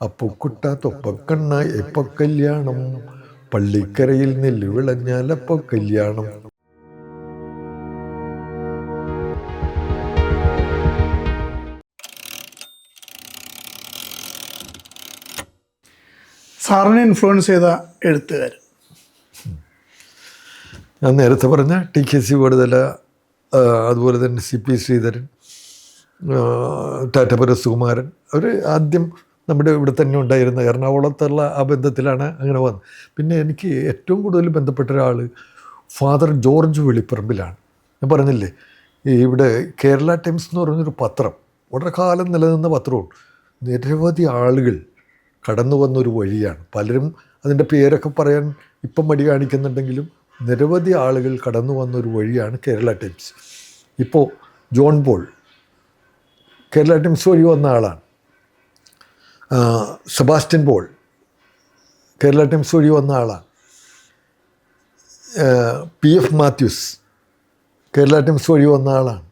അപ്പുക്കുട്ട തൊപ്പക്കണ്ണ എപ്പോ കല്യാണം, പള്ളിക്കരയിൽ നെല്ല് വിളഞ്ഞാലപ്പോ കല്യാണം. സാറിനെ ഇൻഫ്ലുവൻസ് ചെയ്ത എഴുത്തുകാർ? ഞാൻ നേരത്തെ പറഞ്ഞ ടി.കെ.സി. വടുതല, അതുപോലെ തന്നെ സി.പി. ശ്രീധരൻ, ടാറ്റപുര സുകുമാരൻ. അവർ ആദ്യം നമ്മുടെ ഇവിടെ തന്നെ ഉണ്ടായിരുന്ന എറണാകുളത്തുള്ള ആ ബന്ധത്തിലാണ് അങ്ങനെ വന്നത്. പിന്നെ എനിക്ക് ഏറ്റവും കൂടുതൽ ബന്ധപ്പെട്ട ഒരാൾ ഫാദർ ജോർജ് വെളിപ്പറമ്പിലാണ്. ഞാൻ പറഞ്ഞില്ലേ, ഇവിടെ കേരള ടൈംസ് എന്ന് പറഞ്ഞൊരു പത്രം, വളരെ കാലം നിലനിന്ന പത്രമാണ്. നിരവധി ആളുകൾ കടന്നു വന്നൊരു വഴിയാണ്. പലരും അതിൻ്റെ പേരൊക്കെ പറയാൻ ഇപ്പം മടി കാണിക്കുന്നുണ്ടെങ്കിലും നിരവധി ആളുകൾ കടന്നു വന്നൊരു വഴിയാണ് കേരള ടൈംസ്. ഇപ്പോൾ ജോൺ പോൾ കേരള ടൈംസ് വഴി വന്ന ആളാണ്. സെബാസ്റ്റ്യൻ പോൾ കേരള ടൈംസ് വഴി വന്ന ആളാണ്. പി.എഫ്. മാത്യൂസ് കേരള ടൈംസ് വഴി വന്ന ആളാണ്.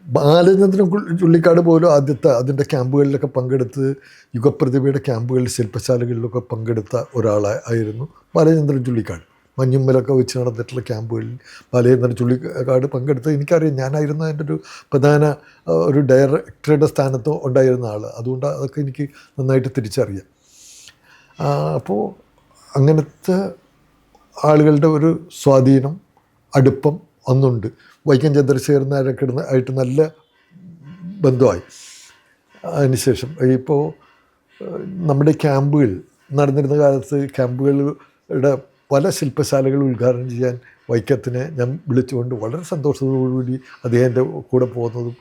ബാലചന്ദ്രൻ ചുള്ളിക്കാട് പോലും ആദ്യത്തെ അതിൻ്റെ ക്യാമ്പുകളിലൊക്കെ പങ്കെടുത്ത്, യുഗപ്രതിഭയുടെ ക്യാമ്പുകളിൽ ശില്പശാലകളിലൊക്കെ പങ്കെടുത്ത ഒരാളായിരുന്നു ബാലചന്ദ്രൻ ചുള്ളിക്കാട്. മഞ്ഞുമ്മലൊക്കെ വെച്ച് നടന്നിട്ടുള്ള ക്യാമ്പുകളിൽ ബാലചന്ദ്രൻ ചുള്ളിക്കാട് പങ്കെടുത്ത് എനിക്കറിയാം. ഞാനായിരുന്നു അതിൻ്റെ ഒരു പ്രധാന ഒരു ഡയറക്ടറുടെ സ്ഥാനത്ത് ഉണ്ടായിരുന്ന ആൾ. അതുകൊണ്ട് അതൊക്കെ എനിക്ക് നന്നായിട്ട് തിരിച്ചറിയാം. അപ്പോൾ അങ്ങനത്തെ ആളുകളുടെ ഒരു സ്വാധീനം, അടുപ്പം അന്നുണ്ട്. വൈക്കം ചന്ദ്രശേഖരൻ നായരൊക്കെ ആയിട്ട് നല്ല ബന്ധമായി. അതിനുശേഷം ഇപ്പോൾ നമ്മുടെ ക്യാമ്പുകൾ നടന്നിരുന്ന കാലത്ത് ക്യാമ്പുകളുടെ പല ശില്പശാലകൾ ഉദ്ഘാടനം ചെയ്യാൻ വൈക്കത്തിനെ ഞാൻ വിളിച്ചുകൊണ്ട് വളരെ സന്തോഷത്തോടുകൂടി അദ്ദേഹത്തിൻ്റെ കൂടെ പോകുന്നതും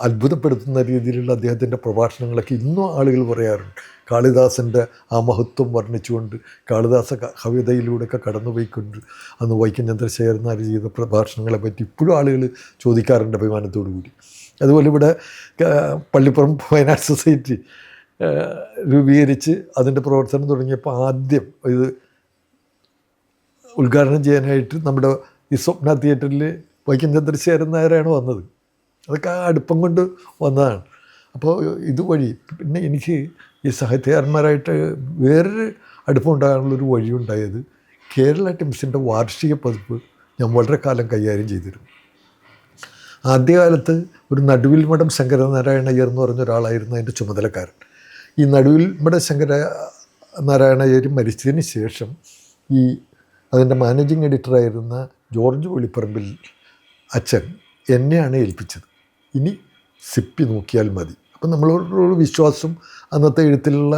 അത്ഭുതപ്പെടുത്തുന്ന രീതിയിലുള്ള അദ്ദേഹത്തിൻ്റെ പ്രഭാഷണങ്ങളൊക്കെ ഇന്നും ആളുകൾ പറയാറുണ്ട്. കാളിദാസൻ്റെ ആ മഹത്വം വർണ്ണിച്ചുകൊണ്ട്, കാളിദാസ കവിതയിലൂടെയൊക്കെ കടന്നുപോയിക്കൊണ്ട് അന്ന് വൈക്കം ചന്ദ്രശേഖരൻ നായർ ചെയ്ത പ്രഭാഷണങ്ങളെ പറ്റി ഇപ്പോഴും ആളുകൾ ചോദിക്കാറുണ്ട് അഭിമാനത്തോടു കൂടി. അതുപോലെ ഇവിടെ പള്ളിപ്പുറം ഫൈൻ ആർട്സ് സൊസൈറ്റി രൂപീകരിച്ച് അതിൻ്റെ പ്രവർത്തനം തുടങ്ങിയപ്പോൾ ആദ്യം ഇത് ഉദ്ഘാടനം ചെയ്യാനായിട്ട് നമ്മുടെ ഈ സ്വപ്ന തിയേറ്ററിൽ വൈക്കം ചന്ദ്രശേഖരൻ നായരാണ് വന്നത്. അതൊക്കെ ആ അടുപ്പം കൊണ്ട് വന്നതാണ്. അപ്പോൾ ഇതുവഴി പിന്നെ എനിക്ക് ഈ സാഹിത്യകാരന്മാരായിട്ട് വേറൊരു അടുപ്പം ഉണ്ടാകാനുള്ളൊരു വഴിയുണ്ടായത് കേരള ടൈംസിൻ്റെ വാർഷിക പതിപ്പ് ഞാൻ വളരെ കാലം കൈകാര്യം ചെയ്തിരുന്നു. ആദ്യകാലത്ത് ഒരു നടുവിൽ മഠം ശങ്കരനാരായണ അയ്യർ എന്ന് പറഞ്ഞ ഒരാളായിരുന്നു അതിൻ്റെ ചുമതലക്കാരൻ. ഈ നടുവിൽ മഠം ശങ്കരനാരായണ അയ്യർ മരിച്ചതിന് ശേഷം ഈ അതിൻ്റെ മാനേജിങ് എഡിറ്ററായിരുന്ന ജോർജ് വെളിപ്പറമ്പിൽ അച്ഛൻ എന്നെയാണ് ഏൽപ്പിച്ചത്. ഇനി സിപ്പി നോക്കിയാൽ മതി. അപ്പം നമ്മളോടൊരു വിശ്വാസം അന്നത്തെ എഴുത്തിലുള്ള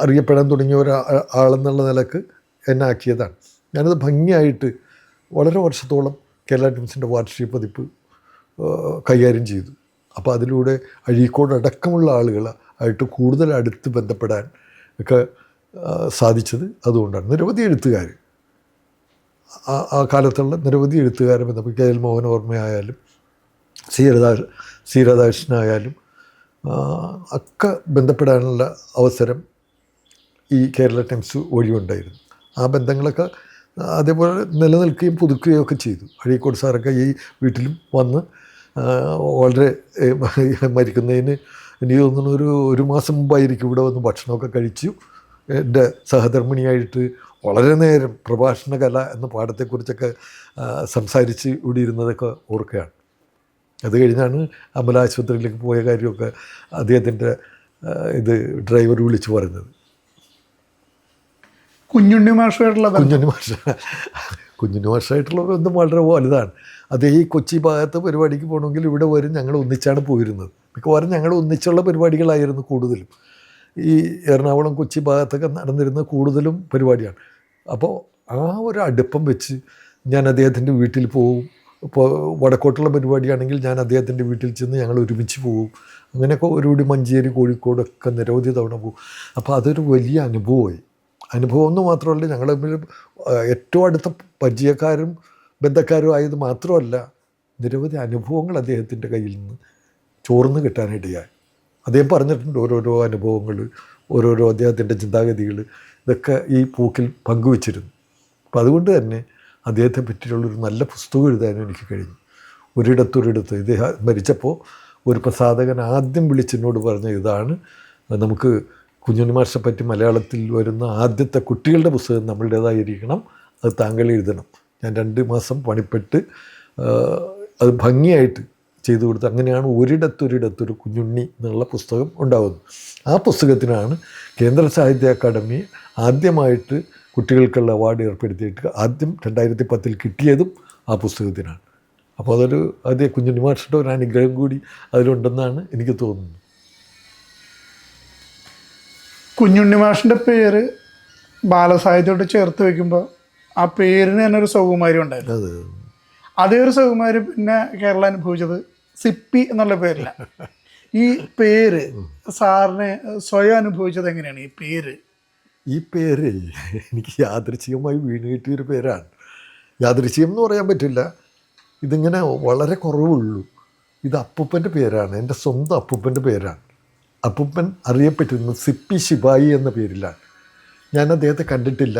അറിയപ്പെടാൻ തുടങ്ങിയ ഒരാളെന്നുള്ള നിലക്ക് എന്നെ ആക്കിയതാണ്. ഞാനത് ഭംഗിയായിട്ട് വളരെ വർഷത്തോളം കേരള ടൈംസിൻ്റെ വാർഷിക പതിപ്പ് കൈകാര്യം ചെയ്തു. അപ്പോൾ അതിലൂടെ അഴീക്കോട് അടക്കമുള്ള ആളുകൾ ആയിട്ട് കൂടുതൽ അടുത്ത് ബന്ധപ്പെടാൻ ഒക്കെ സാധിച്ചത് അതുകൊണ്ടാണ്. നിരവധി എഴുത്തുകാർ, ആ കാലത്തുള്ള നിരവധി എഴുത്തുകാരെ ബന്ധപ്പെട്ട് കെ.എൽ. മോഹനവർമ്മയായാലും സി രാധാകൃഷ്ണനായാലും ഒക്കെ ബന്ധപ്പെടാനുള്ള അവസരം ഈ കേരള ടൈംസ് വഴിയുണ്ടായിരുന്നു. ആ ബന്ധങ്ങളൊക്കെ അതേപോലെ നിലനിൽക്കുകയും പുതുക്കുകയും ഒക്കെ ചെയ്തു. അഴീക്കോട് സാറൊക്കെ ഈ വീട്ടിലും വന്ന് വളരെ മരിക്കുന്നതിന് എനിക്ക് തോന്നുന്നു ഒരു മാസം മുമ്പായിരിക്കും ഇവിടെ വന്ന് ഭക്ഷണമൊക്കെ കഴിച്ചു. എൻ്റെ സഹധർമ്മിണിയായിട്ട് വളരെ നേരം പ്രഭാഷണ കല എന്ന പാഠത്തെക്കുറിച്ചൊക്കെ സംസാരിച്ച് ഇവിടെ ഇരുന്നതൊക്കെ ഓർക്കുകയാണ്. അത് കഴിഞ്ഞാണ് അമല ആശുപത്രിയിലേക്ക് പോയ കാര്യമൊക്കെ അദ്ദേഹത്തിൻ്റെ ഡ്രൈവർ വിളിച്ചു പറഞ്ഞത്. കുഞ്ഞുണ്ണി മാഷായിട്ടുള്ള ബന്ധം വളരെ വലുതാണ്. അതേ ഈ കൊച്ചി ഭാഗത്ത് പരിപാടിക്ക് പോകണമെങ്കിൽ ഇവിടെ വരും. ഞങ്ങൾ ഒന്നിച്ചാണ് പോയിരുന്നത്. മിക്കവാറും ഞങ്ങൾ ഒന്നിച്ചുള്ള പരിപാടികളായിരുന്നു കൂടുതലും. ഈ എറണാകുളം കൊച്ചി ഭാഗത്തൊക്കെ നടന്നിരുന്ന കൂടുതലും പരിപാടിയാണ്. അപ്പോൾ ആ ഒരു അടുപ്പം വെച്ച് ഞാൻ അദ്ദേഹത്തിൻ്റെ വീട്ടിൽ പോവും. ഇപ്പോൾ വടക്കോട്ടുള്ള പരിപാടിയാണെങ്കിൽ ഞാൻ അദ്ദേഹത്തിൻ്റെ വീട്ടിൽ ചെന്ന് ഞങ്ങൾ ഒരുമിച്ച് പോവും. അങ്ങനെയൊക്കെ ഒരുപടി മഞ്ചേരി, കോഴിക്കോടൊക്കെ നിരവധി തവണ പോകും. അപ്പോൾ അതൊരു വലിയ അനുഭവമായി. അനുഭവം എന്ന് മാത്രമല്ല, ഞങ്ങൾ തമ്മിൽ ഏറ്റവും അടുത്ത പരിചയക്കാരും ബന്ധക്കാരും ആയത് മാത്രമല്ല, നിരവധി അനുഭവങ്ങൾ അദ്ദേഹത്തിൻ്റെ കയ്യിൽ നിന്ന് ചോർന്ന് കിട്ടാനിടയായി. അദ്ദേഹം പറഞ്ഞിട്ടുണ്ട് ഓരോരോ അനുഭവങ്ങൾ, ഓരോരോ അദ്ദേഹത്തിൻ്റെ ചിന്താഗതികൾ, ഇതൊക്കെ ഈ പൂക്കിൽ പങ്കുവച്ചിരുന്നു. അപ്പം അതുകൊണ്ട് തന്നെ അദ്ദേഹത്തെ പറ്റിയുള്ളൊരു നല്ല പുസ്തകം എഴുതാനും എനിക്ക് കഴിഞ്ഞു. ഒരിടത്ത് ഇദ്ദേഹം മരിച്ചപ്പോൾ ഒരു പ്രസാധകൻ ആദ്യം വിളിച്ചെന്നോട് പറഞ്ഞ ഇതാണ്, നമുക്ക് കുഞ്ഞുണ്ണി മാഷിനെ പറ്റി മലയാളത്തിൽ വരുന്ന ആദ്യത്തെ കുട്ടികളുടെ പുസ്തകം നമ്മളുടേതായിരിക്കണം, അത് താങ്കൾ എഴുതണം. ഞാൻ 2 മാസം പണിപ്പെട്ട് അത് ഭംഗിയായിട്ട് ചെയ്തു കൊടുത്തു. അങ്ങനെയാണ് ഒരിടത്തൊരു കുഞ്ഞുണ്ണി എന്നുള്ള പുസ്തകം ഉണ്ടാകുന്നത്. ആ പുസ്തകത്തിനാണ് കേന്ദ്ര സാഹിത്യ അക്കാദമി ആദ്യമായിട്ട് കുട്ടികൾക്കുള്ള അവാർഡ് ഏർപ്പെടുത്തിയിട്ട് ആദ്യം 2010 കിട്ടിയതും ആ പുസ്തകത്തിനാണ്. അപ്പോൾ അതൊരു അതേ കുഞ്ഞുണ്ണി മാഷിൻ്റെ ഒരു അനുഗ്രഹം കൂടി അതിലുണ്ടെന്നാണ് എനിക്ക് തോന്നുന്നത്. കുഞ്ഞുണ്ണി മാഷിൻ്റെ പേര് ബാലസാഹിത്യത്തോട് ചേർത്ത് വയ്ക്കുമ്പോൾ ആ പേരിന് തന്നെ ഒരു സൗകുമാര്യം ഉണ്ടായിരുന്നു. അത് അതേ ഒരു സൗകുമാര്യം പിന്നെ കേരളം അനുഭവിച്ചത് സിപ്പി എന്നുള്ള പേരില്ല. ഈ പേര് സാറിന് സ്വയം അനുഭവിച്ചത് എങ്ങനെയാണ് ഈ പേര്? ഈ പേര് എനിക്ക് യാദൃച്ഛികമായി വീണ് കിട്ടിയൊരു പേരാണ്. യാദൃച്ഛികം എന്ന് പറയാൻ പറ്റില്ല, ഇതിങ്ങനെ വളരെ കുറവുള്ളൂ. ഇത് അപ്പൂപ്പൻ്റെ പേരാണ്, എൻ്റെ സ്വന്തം അപ്പൂപ്പൻ്റെ പേരാണ്. അപ്പൂപ്പൻ അറിയപ്പെട്ടിരുന്നത് സിപ്പി ശിപായി എന്ന പേരിലാണ്. ഞാൻ അദ്ദേഹത്തെ കണ്ടിട്ടില്ല.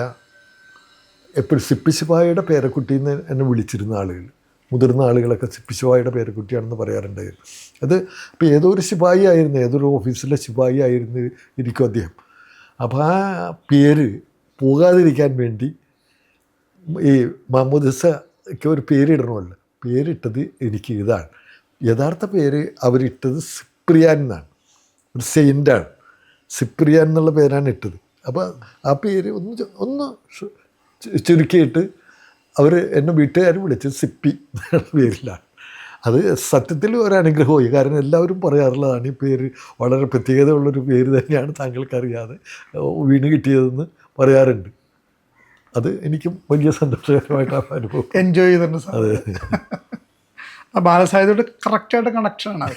എപ്പോഴും സിപ്പി ശിപായിയുടെ പേരക്കുട്ടിന്ന് എന്നെ വിളിച്ചിരുന്ന ആളുകൾ, മുതിർന്ന ആളുകളൊക്കെ സിപ്പി ശിപായിയുടെ പേരക്കുട്ടിയാണെന്ന് പറയാറുണ്ടായിരുന്നു. അത് ഇപ്പോൾ ഏതോ ഒരു ശിപായി ആയിരുന്നു, ഏതൊരു ഓഫീസിലെ ശിപായി ആയിരുന്നു ഇരിക്കും അദ്ദേഹം. അപ്പോൾ ആ പേര് പോകാതിരിക്കാൻ വേണ്ടി ഈ മാമോദിസയ്ക്ക് ഒരു പേരിടണമല്ലോ, പേരിട്ടത് എനിക്ക് ഇതാണ്. യഥാർത്ഥ പേര് അവരിട്ടത് സിപ്രിയാൻ എന്നാണ്, ഒരു സെയിൻ്റാണ്. സിപ്രിയാൻ എന്നുള്ള പേരാണ് ഇട്ടത്. അപ്പോൾ ആ പേര് ഒന്ന് ചുരുക്കിയിട്ട് അവർ എന്നെ വീട്ടുകാർ വിളിച്ചത് സിപ്പി എന്നുള്ള പേരിലാണ്. അത് സത്യത്തിൽ ഒരു അനുഗ്രഹമായി. കാരണം എല്ലാവരും പറയാറുള്ളതാണ് ഈ പേര് വളരെ പ്രത്യേകതയുള്ളൊരു പേര് തന്നെയാണ്, താങ്കൾക്കറിയാതെ വീണ് കിട്ടിയതെന്ന് പറയാറുണ്ട്. അത് എനിക്കും വലിയ സന്തോഷകരമായിട്ടാണ് അനുഭവം. എൻജോയ് ചെയ്തിട്ടുണ്ട് സാർ. അതെ. ബാലസാഹിത്യത്തോട് കറക്റ്റായിട്ട് കണക്ഷനാണ്.